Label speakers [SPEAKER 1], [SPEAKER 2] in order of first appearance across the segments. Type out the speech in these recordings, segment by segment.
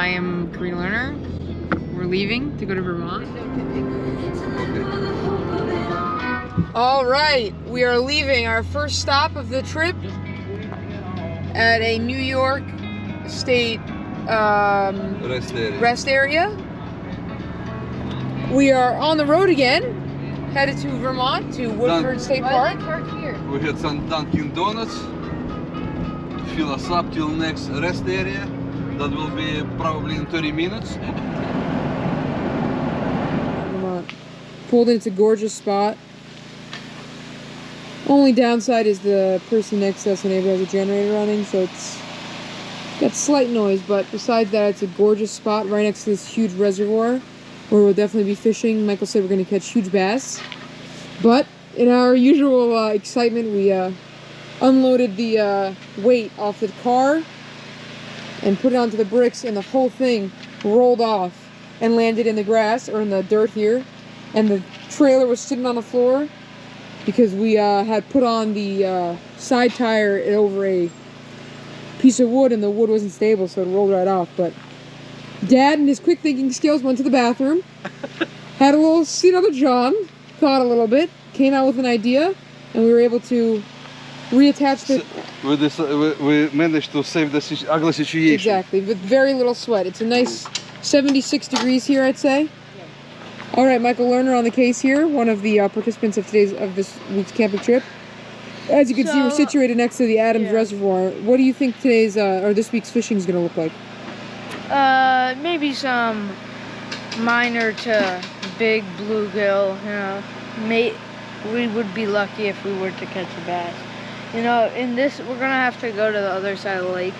[SPEAKER 1] I am Korean learner. We're leaving to go to Vermont. All right, we are leaving our first stop of the trip at a New York State rest area. We are on the road again, headed to Vermont, to Woodford State Park.
[SPEAKER 2] We had some Dunkin' Donuts to fill us up till next rest area. That will be probably in 30 minutes.
[SPEAKER 1] Vermont. Pulled in, it's a gorgeous spot. Only downside is the person next to us, the neighbor, has a generator running, so it's got slight noise, but besides that, it's a gorgeous spot right next to this huge reservoir where we'll definitely be fishing. Michael said we're going to catch huge bass. But in our usual excitement, we unloaded the weight off the car and put it onto the bricks, and the whole thing rolled off and landed in the grass, or in the dirt here. And the trailer was sitting on the floor because we had put on the side tire over a piece of wood, and the wood wasn't stable, so it rolled right off. But Dad, in his quick thinking skills, went to the bathroom, had a little seat on the John, thought a little bit, came out with an idea, and we were able to reattach the...
[SPEAKER 2] We managed to save the ugly situation.
[SPEAKER 1] Exactly, with very little sweat. It's a nice 76 degrees here, I'd say. All right, Michael Lerner on the case here, one of the participants of this week's camping trip. As you can see, we're situated next to the Adams Reservoir. What do you think today's or this week's fishing is going to look like?
[SPEAKER 3] Maybe some minor to big bluegill. You know, we would be lucky if we were to catch a bass. You know, in this, we're gonna have to go to the other side of the lake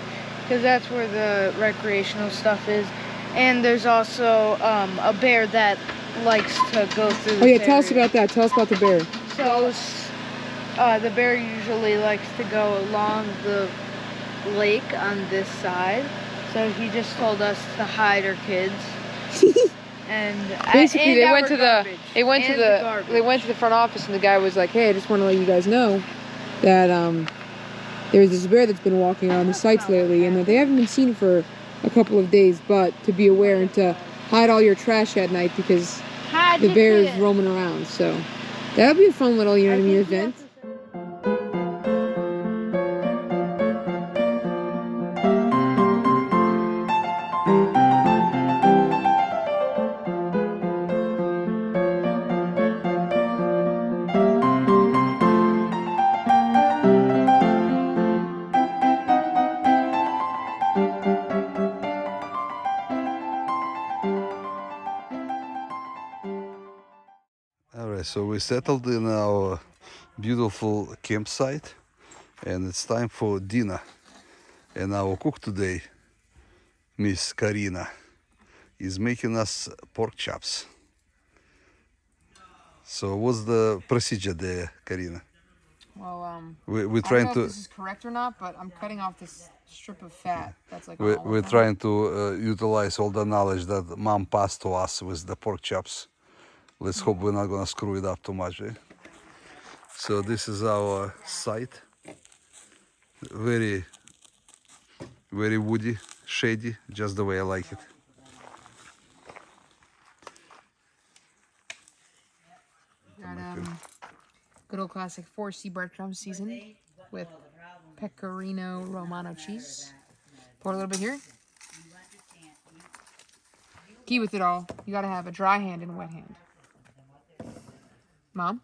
[SPEAKER 3] because that's where the recreational stuff is. And there's also a bear that likes to go through this
[SPEAKER 1] tell us about that. Tell us about the bear.
[SPEAKER 3] So the bear usually likes to go along the lake on this side. So he just told us to hide our kids. And
[SPEAKER 1] basically, they went to the front office, and the guy was like, "Hey, I just want to let you guys know that there's this bear that's been walking around the sites lately, and that they haven't been seen for a couple of days, but to be aware and to hide all your trash at night because the bear is roaming around." So that would be a fun little, event.
[SPEAKER 2] Alright, so we settled in our beautiful campsite, and it's time for dinner. And our cook today, Miss Karina, is making us pork chops. So what's the procedure there, Karina?
[SPEAKER 1] Well,
[SPEAKER 2] we're trying
[SPEAKER 1] I don't know
[SPEAKER 2] to.
[SPEAKER 1] if this is correct or not, but I'm cutting off this strip of fat. That's like
[SPEAKER 2] We're trying to utilize all the knowledge that Mom passed to us with the pork chops. Let's hope we're not gonna screw it up too much, eh? So this is our site. Very, very woody, shady, just the way I like it.
[SPEAKER 1] Got good old classic 4C breadcrumbs seasoned with pecorino romano cheese. Pour a little bit here. Key with it all, you gotta have a dry hand and a wet hand. Mom?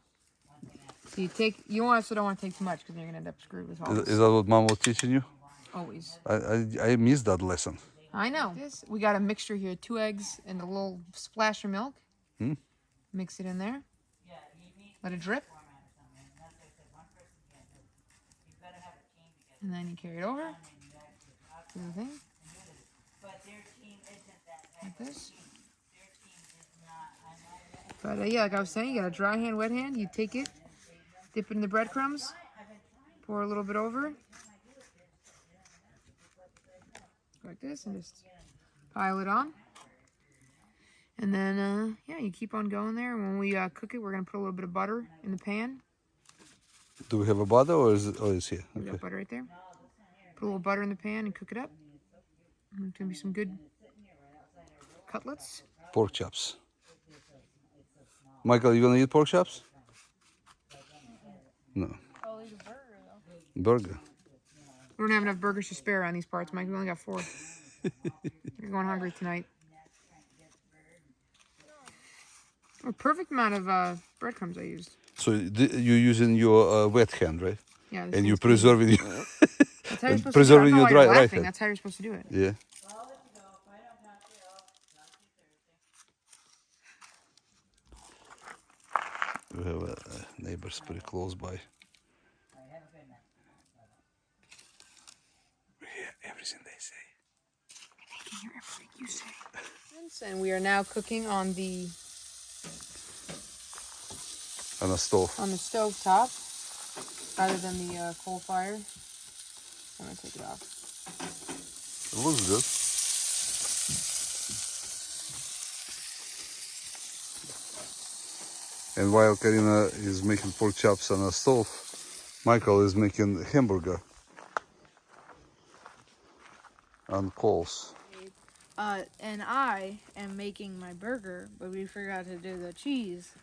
[SPEAKER 1] So you also don't want to take too much because you're gonna end up screwed with all this.
[SPEAKER 2] Is that what Mom was teaching you?
[SPEAKER 1] Always.
[SPEAKER 2] I missed that lesson.
[SPEAKER 1] I know. We got a mixture here, 2 eggs and a little splash of milk. Mix it in there. Let it drip. And then you carry it over. Do the thing. Like this. But like I was saying, you got a dry hand, wet hand. You take it, dip it in the breadcrumbs, pour a little bit over. Like this, and just pile it on. And then, you keep on going there. And when we cook it, we're going to put a little bit of butter in the pan.
[SPEAKER 2] Do we have a butter, or is it? Oh, it's here.
[SPEAKER 1] We got butter right there. Put a little butter in the pan and cook it up. And it's going to be some good cutlets.
[SPEAKER 2] Pork chops. Michael, you gonna eat pork chops? No.
[SPEAKER 3] I'll eat a burger though.
[SPEAKER 2] Burger.
[SPEAKER 1] We don't have enough burgers to spare around these parts, Mike. We only got 4. You're going hungry tonight. A perfect amount of breadcrumbs I used.
[SPEAKER 2] So you're using your wet hand, right?
[SPEAKER 1] Yeah, this
[SPEAKER 2] And you're
[SPEAKER 1] hand's clean.
[SPEAKER 2] preserving
[SPEAKER 1] That's how you're supposed to do it. I don't
[SPEAKER 2] preserving
[SPEAKER 1] know
[SPEAKER 2] your
[SPEAKER 1] why you're
[SPEAKER 2] right
[SPEAKER 1] laughing.
[SPEAKER 2] hand.
[SPEAKER 1] That's how you're supposed to do it.
[SPEAKER 2] Yeah. We have neighbors pretty close by. We hear everything they say.
[SPEAKER 1] I can hear everything you say. And we are now cooking on the
[SPEAKER 2] On the stove
[SPEAKER 1] top, rather than the coal fire. I'm gonna take it off.
[SPEAKER 2] It looks good. And while Karina is making pork chops on a stove, Michael is making hamburger on coals.
[SPEAKER 3] And I am making my burger, but we forgot to do the cheese.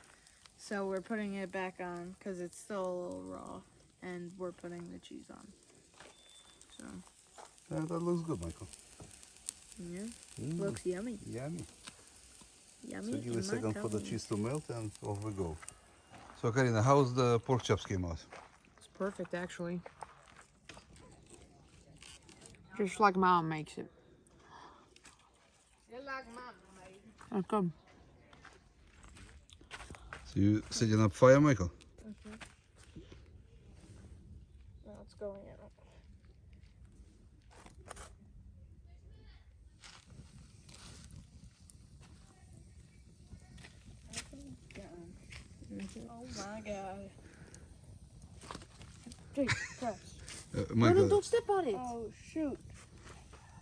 [SPEAKER 3] So we're putting it back on because it's still a little raw. And we're putting the cheese on. So,
[SPEAKER 2] Yeah, that looks good, Michael.
[SPEAKER 3] yeah. Looks yummy.
[SPEAKER 2] Yummy.
[SPEAKER 3] Yummy.
[SPEAKER 2] So give
[SPEAKER 3] in
[SPEAKER 2] a second
[SPEAKER 3] my
[SPEAKER 2] for the
[SPEAKER 3] tummy.
[SPEAKER 2] cheese to melt and off we go. So Karina, how's the pork chops came out?
[SPEAKER 1] It's perfect, actually. Just like Mom makes it.
[SPEAKER 3] Just like Mama made.
[SPEAKER 1] That's good.
[SPEAKER 2] So you setting up fire, Michael?
[SPEAKER 3] Now it's going out. Oh my god. Jake, press.
[SPEAKER 2] Michael,
[SPEAKER 1] don't step on it.
[SPEAKER 3] Oh shoot.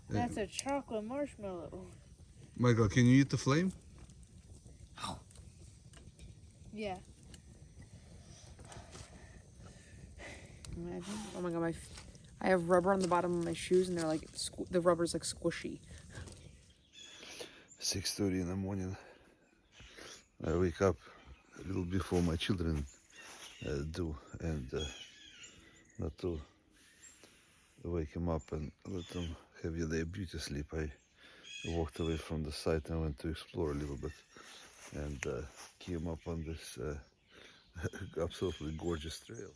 [SPEAKER 3] That's a chocolate marshmallow.
[SPEAKER 2] Michael, can you eat the flame?
[SPEAKER 3] Yeah.
[SPEAKER 1] Imagine. Oh my god, I have rubber on the bottom of my shoes, and they're like the rubber's like squishy.
[SPEAKER 2] 6:30 in the morning. I wake up a little before my children do, and not to wake them up and let them have their beauty sleep. I walked away from the site and went to explore a little bit, and came up on this absolutely gorgeous trail.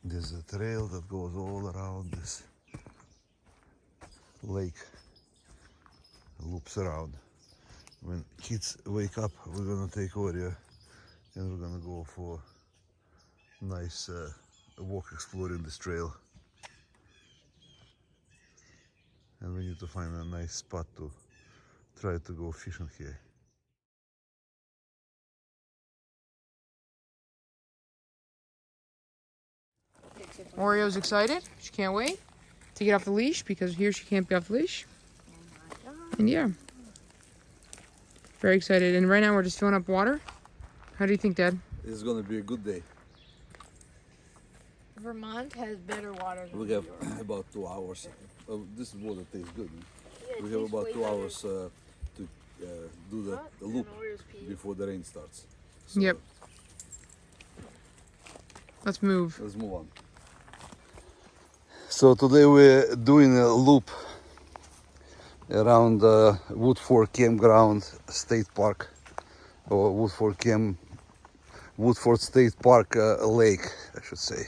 [SPEAKER 2] There's a trail that goes all around this lake, loops around. When kids wake up, we're gonna take Oreo and we're gonna go for a nice walk exploring this trail. And we need to find a nice spot to try to go fishing here.
[SPEAKER 1] Oreo's excited. She can't wait to get off the leash because here she can't be off the leash. And yeah, very excited. And right now we're just filling up water. How do you think, Dad?
[SPEAKER 2] It's gonna be a good day.
[SPEAKER 3] Vermont has better water than
[SPEAKER 2] We have about 2 hours. This water tastes good. We have about 2 hours to do the loop before the rain starts. So
[SPEAKER 1] Yep. Let's move.
[SPEAKER 2] let's move on. So today we're doing a loop around Woodford Campground State Park, or Woodford State Park Lake, I should say.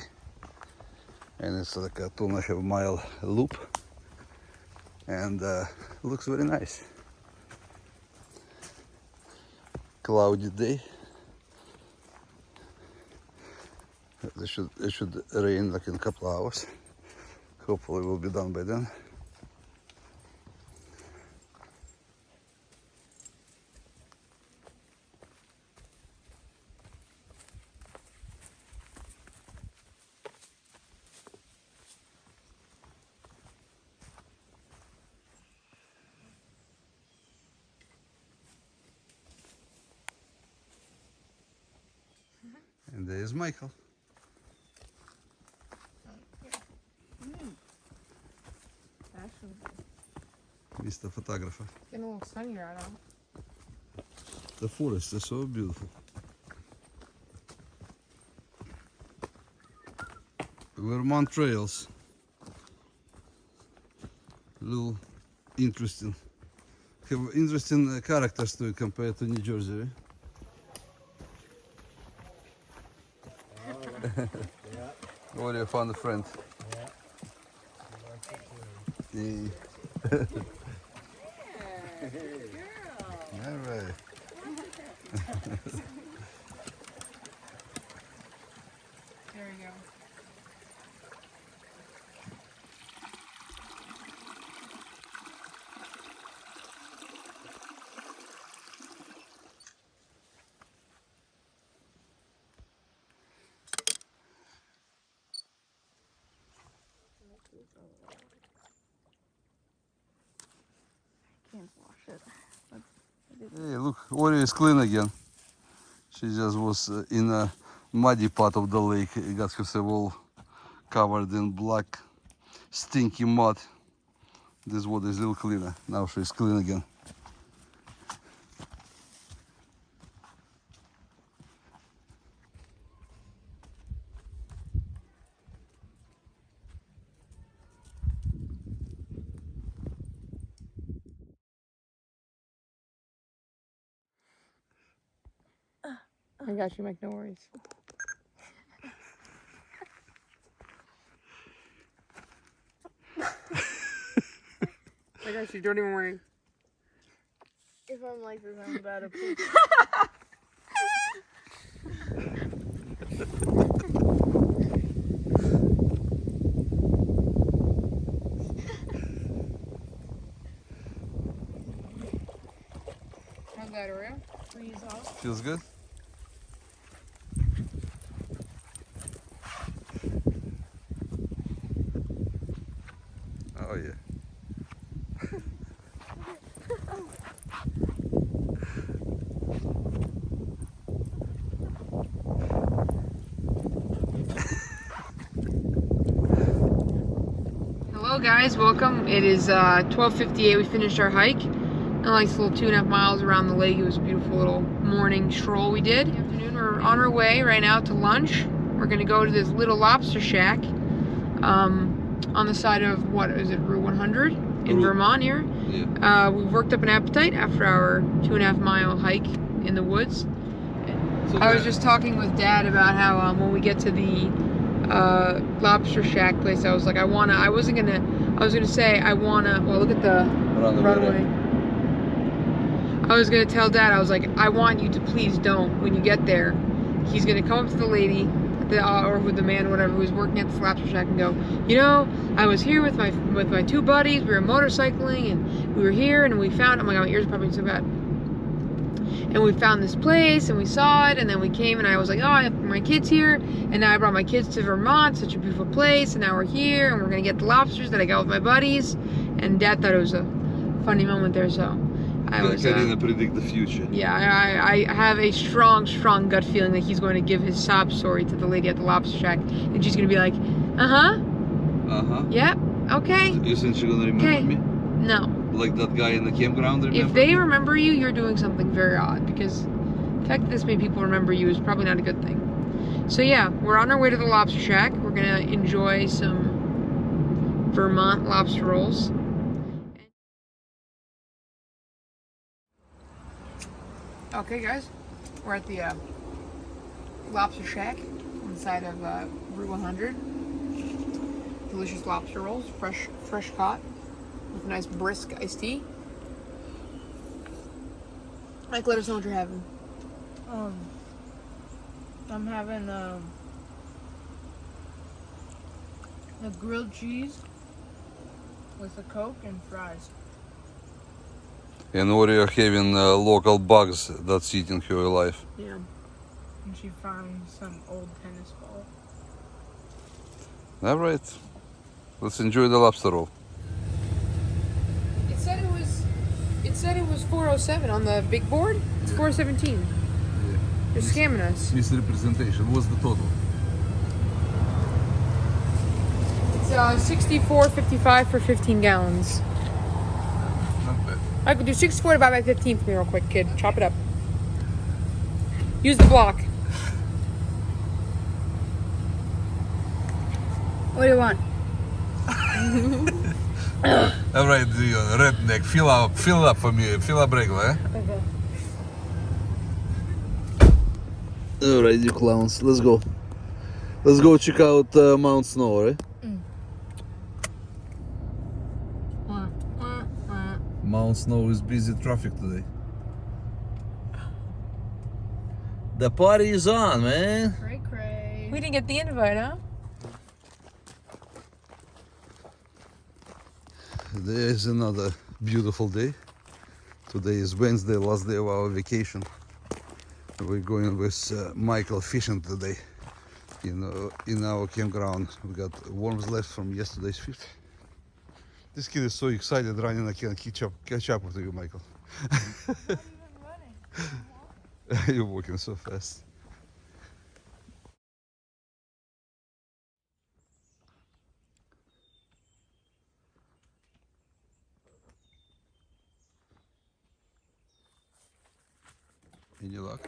[SPEAKER 2] And it's like a 2.5 mile loop, and looks very nice. Cloudy day. It should rain like in a couple of hours. Hopefully we'll be done by then. And there's Michael. Mr. Photographer.
[SPEAKER 1] Getting a little sunnier out of
[SPEAKER 2] The forest is so beautiful. Vermont trails. Little interesting. Have interesting characters to it compared to New Jersey. What you found a friend? Yeah. All right.
[SPEAKER 1] There we go.
[SPEAKER 3] Can't wash it.
[SPEAKER 2] Hey, look, Ori is clean again. She just was in a muddy part of the lake. Got herself all covered in black, stinky mud. This water is a little cleaner. Now she's clean again.
[SPEAKER 1] I got you, Mike. No worries. I got you. Don't even worry.
[SPEAKER 3] If I'm like this, I'm about to poop.
[SPEAKER 1] How's that, Oreo?
[SPEAKER 3] Freeze off.
[SPEAKER 2] Feels good? Oh yeah.
[SPEAKER 1] Hello guys, welcome. It is 12:58. We finished our hike. A nice little 2.5 miles around the lake. It was a beautiful little morning stroll we did. Good afternoon. We're on our way right now to lunch. We're gonna go to this little lobster shack on the side of, what is it, Route 100 in Vermont here.
[SPEAKER 2] Yeah.
[SPEAKER 1] We've worked up an appetite after our 2.5 mile hike in the woods.
[SPEAKER 2] So
[SPEAKER 1] I was just talking with Dad about how when we get to the lobster shack place, I was like, well, look at the runway. I was gonna tell Dad, I was like, I want you to please don't, when you get there, he's gonna come up to the lady, or with the man, whatever, who was working at the lobster shack and go, you know, I was here with my two buddies, we were motorcycling, and we were here, and we found, oh my god, my ears are popping so bad. And we found this place, and we saw it, and then we came, and I was like, oh, I have my kids here, and now I brought my kids to Vermont, such a beautiful place, and now we're here, and we're gonna get the lobsters that I got with my buddies. And Dad thought it was a funny moment there, so I was...
[SPEAKER 2] Karina predict the future.
[SPEAKER 1] Yeah, I have a strong gut feeling that he's going to give his sob story to the lady at the lobster shack, and she's gonna be like, yeah, okay.
[SPEAKER 2] You think she's gonna remember me?
[SPEAKER 1] No.
[SPEAKER 2] Like that guy in the campground, remember?
[SPEAKER 1] If they remember you, you're doing something very odd, because the fact that this many people remember you is probably not a good thing. So yeah, we're on our way to the lobster shack. We're gonna enjoy some Vermont lobster rolls. Okay guys, we're at the lobster shack on the side of Route 100. Delicious lobster rolls, fresh caught, with a nice brisk iced tea. Mike, let us know what you're having.
[SPEAKER 3] I'm having the grilled cheese with a Coke and fries.
[SPEAKER 2] And what are you having local bugs that's eating her alive?
[SPEAKER 1] Yeah.
[SPEAKER 3] And she found some old tennis ball.
[SPEAKER 2] All right, let's enjoy the lobster roll.
[SPEAKER 1] It said it was 407 on the big board. It's 417.
[SPEAKER 2] Yeah.
[SPEAKER 1] They're scamming us.
[SPEAKER 2] Misrepresentation. What's the total?
[SPEAKER 1] It's 64.55 for 15 gallons. I could do 640 by 15 for me real quick, kid. Chop it up. Use the block.
[SPEAKER 3] What do you want?
[SPEAKER 2] All right, the redneck, fill up for me, fill up regular, eh?
[SPEAKER 1] Okay.
[SPEAKER 2] All right, you clowns, let's go. Let's go check out Mount Snow, right? Mount Snow is busy traffic today. The party is on, man.
[SPEAKER 3] Cray cray.
[SPEAKER 1] We didn't get the invite, huh?
[SPEAKER 2] There's another beautiful day. Today is Wednesday, last day of our vacation. We're going with Michael fishing today. In our campground. We got worms left from yesterday's fish. This kid is so excited running, I can't catch up with you, Michael. You're walking so fast. Any luck?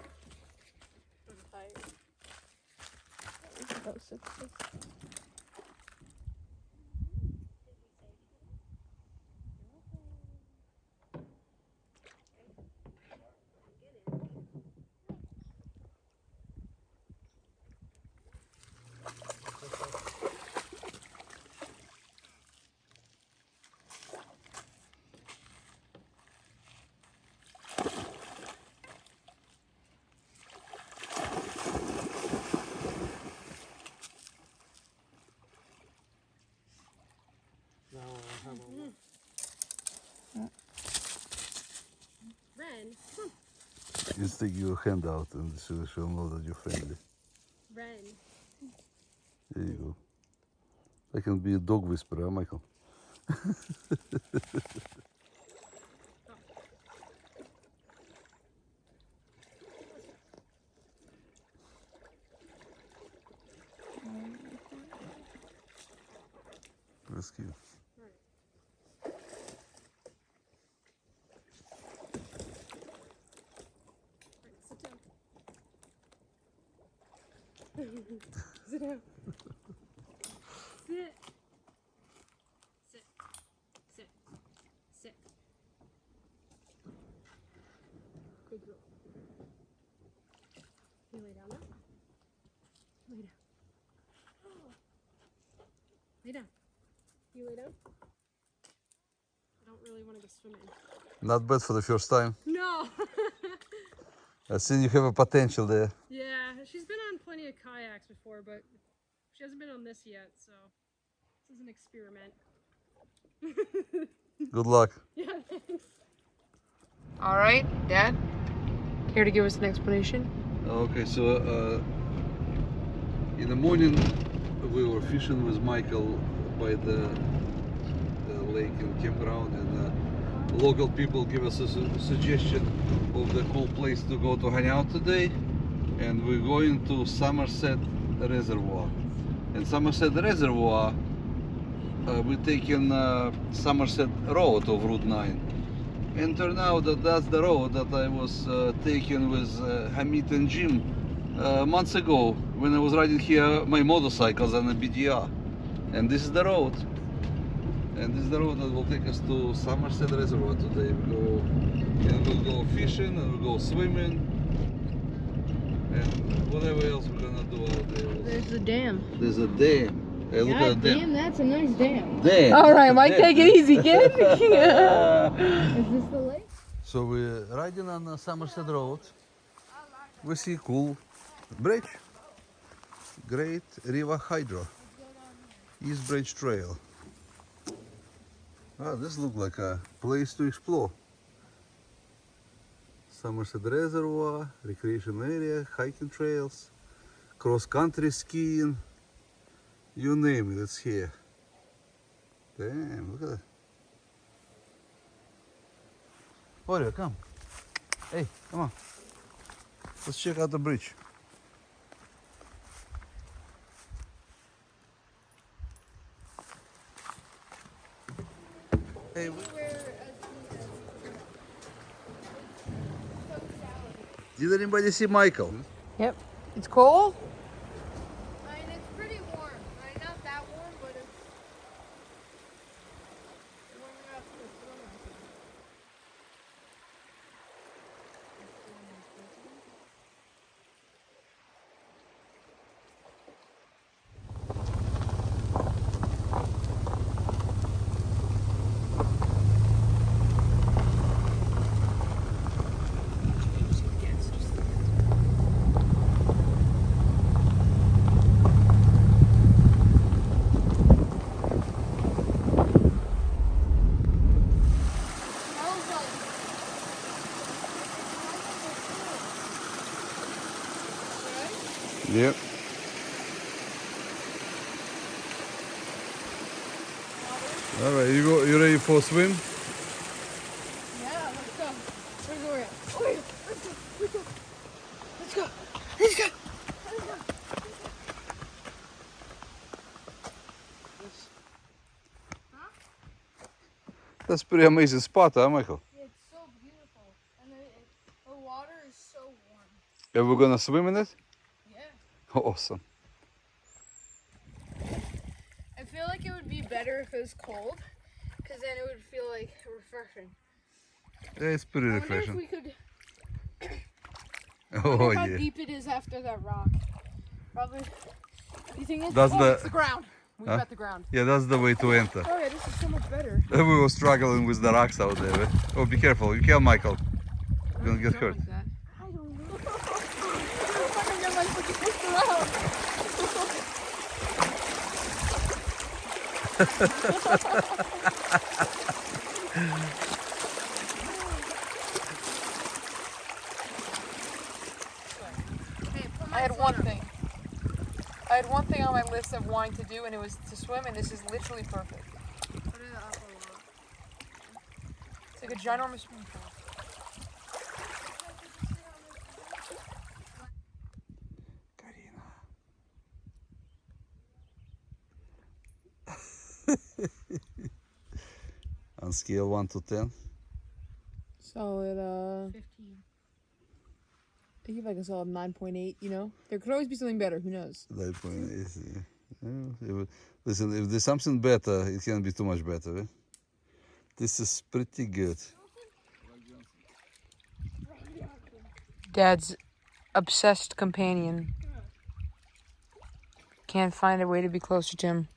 [SPEAKER 4] Ren.
[SPEAKER 2] You stick your hand out and she'll know that you're friendly.
[SPEAKER 4] Ren.
[SPEAKER 2] There you go. I can be a dog whisperer, huh, Michael? That's cute.
[SPEAKER 4] Sit down. Sit. Sit. Sit. Sit. Good girl. You lay down now. Lay down. Lay down. You lay down? I don't really want to go swimming.
[SPEAKER 2] Not bad for the first time.
[SPEAKER 4] No!
[SPEAKER 2] I think you have a potential there.
[SPEAKER 4] Yeah, she's been on plenty of kayaks before, but she hasn't been on this yet, so this is an experiment.
[SPEAKER 2] Good luck.
[SPEAKER 4] Yeah, thanks.
[SPEAKER 1] All right, Dad. Care to give us an explanation?
[SPEAKER 2] Okay, so in the morning we were fishing with Michael by the lake and campground, and local people give us a suggestion of the cool place to go to hang out today, and we're going to Somerset Reservoir. And Somerset Reservoir, we're taking Somerset Road of Route 9. And turned out that that's the road that I was taking with Hamid and Jim months ago when I was riding here my motorcycles on a BDR. And this is the road. And this is the road that will take us to Somerset Reservoir today. We'll go fishing and we'll go swimming and whatever else we're gonna do out there.
[SPEAKER 3] There's the dam.
[SPEAKER 2] There's a dam. Hey, look at the dam.
[SPEAKER 3] Damn, that's a nice dam.
[SPEAKER 2] Dam.
[SPEAKER 1] All right, Mike, take it easy, kid.
[SPEAKER 3] Is this the lake?
[SPEAKER 2] So we're riding on Somerset Road. We see cool bridge. Great River Hydro. East Bridge Trail. Ah, this looks like a place to explore. Somerset Reservoir, recreation area, hiking trails, cross-country skiing. You name it, it's here. Damn, look at that. Oreo, come. Hey, come on. Let's check out the bridge. Hey, Did anybody see Michael?
[SPEAKER 1] Yep. It's cold?
[SPEAKER 3] I mean, it's pretty warm. I mean, not that warm, but it's warm enough to swim in.
[SPEAKER 2] Yep. All right, you ready for a swim?
[SPEAKER 3] Yeah, let's go. Where's Oreo? Oreo, let's go. Let's go. Let's go. Let's go. Let's go.
[SPEAKER 2] That's a pretty amazing spot, huh, Michael?
[SPEAKER 3] It's so beautiful, and the water is so warm.
[SPEAKER 2] Are we gonna swim in it?
[SPEAKER 3] Yeah.
[SPEAKER 2] Awesome.
[SPEAKER 3] I feel like it would be better if it was cold, because then it would feel like refreshing.
[SPEAKER 2] Yeah, it's pretty
[SPEAKER 3] I wonder if
[SPEAKER 2] refreshing.
[SPEAKER 3] we could.
[SPEAKER 2] Oh
[SPEAKER 3] Wonder how
[SPEAKER 2] yeah.
[SPEAKER 3] deep it is after that rock. Probably. You think it's?
[SPEAKER 2] That's
[SPEAKER 1] It's the
[SPEAKER 2] the
[SPEAKER 1] ground. We've
[SPEAKER 2] Huh?
[SPEAKER 1] got the ground.
[SPEAKER 2] yeah, that's the way to enter.
[SPEAKER 3] Oh yeah, this is so much better.
[SPEAKER 2] We were struggling with the rocks out there. Eh? Oh, be careful! You can't, Michael. You're gonna get hurt.
[SPEAKER 1] Like that.
[SPEAKER 3] I don't know. I'm gonna get my fucking pushed around. Hey, put my
[SPEAKER 1] I had one
[SPEAKER 3] phone
[SPEAKER 1] thing. I had one thing on my list of wanting to do, and it was to swim, and this is literally perfect.
[SPEAKER 3] up. Put it up a lot.
[SPEAKER 1] It's like a ginormous swimming pool.
[SPEAKER 2] On scale 1 to 10.
[SPEAKER 1] Solid,
[SPEAKER 3] 15.
[SPEAKER 1] I give like a solid 9.8, you know? There could always be something better, who knows?
[SPEAKER 2] That point is, yeah. Listen, if there's something better, it can be too much better. Eh? This is pretty good.
[SPEAKER 1] Dad's obsessed companion. Can't find a way to be closer to him.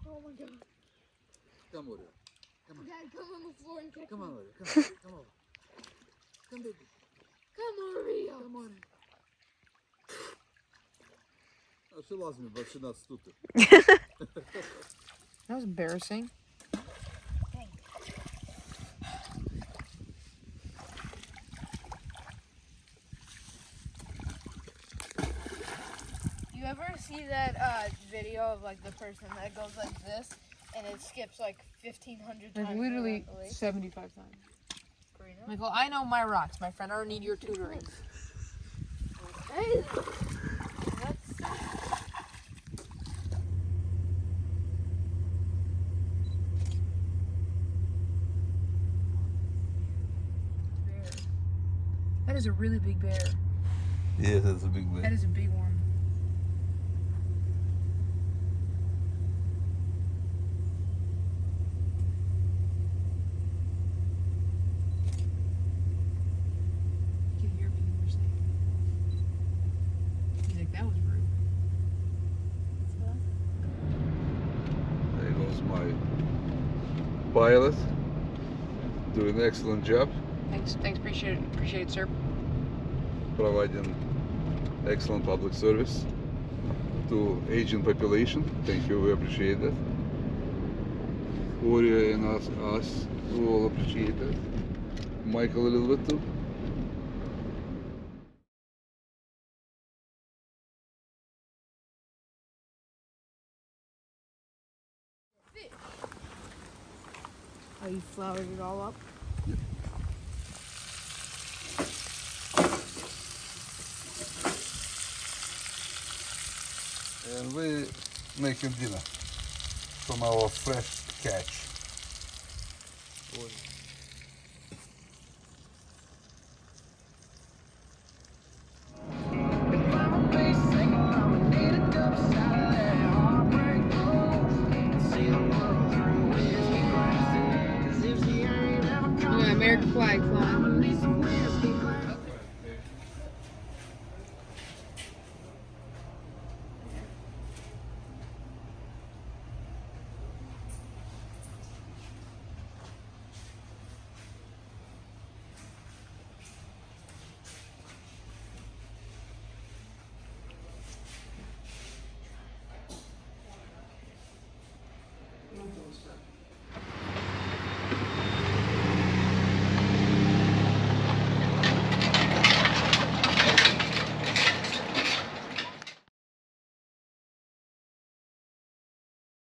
[SPEAKER 3] Oh my god.
[SPEAKER 2] Come over.
[SPEAKER 3] Dad, come on the floor and catch
[SPEAKER 2] Come
[SPEAKER 3] me.
[SPEAKER 2] on, come over. Come, baby.
[SPEAKER 3] Come on, Rio.
[SPEAKER 2] Come on. Oh, she loves me, but she's not stupid.
[SPEAKER 1] That was embarrassing.
[SPEAKER 3] You ever see that video of like the person that goes like this and it skips like 1,500 times?
[SPEAKER 1] Like literally
[SPEAKER 3] around the lake?
[SPEAKER 1] 75 times.
[SPEAKER 3] Karina?
[SPEAKER 1] Michael, I know my rocks, my friend. I don't need your tutoring.
[SPEAKER 3] Hey, that's bear.
[SPEAKER 1] That is a really big bear.
[SPEAKER 2] Yeah, that's a big
[SPEAKER 1] That
[SPEAKER 2] one.
[SPEAKER 1] is a big one. You can hear everything we're saying. He's like, that was rude.
[SPEAKER 2] There goes my pilot. Doing an excellent job.
[SPEAKER 1] Thanks, appreciate it, sir.
[SPEAKER 2] Providing excellent public service to aging population. Thank you, we appreciate that. Oreo and us, we all appreciate that. Michael a little bit too.
[SPEAKER 1] Oh, you floured it all up?
[SPEAKER 2] And we making dinner from our fresh catch.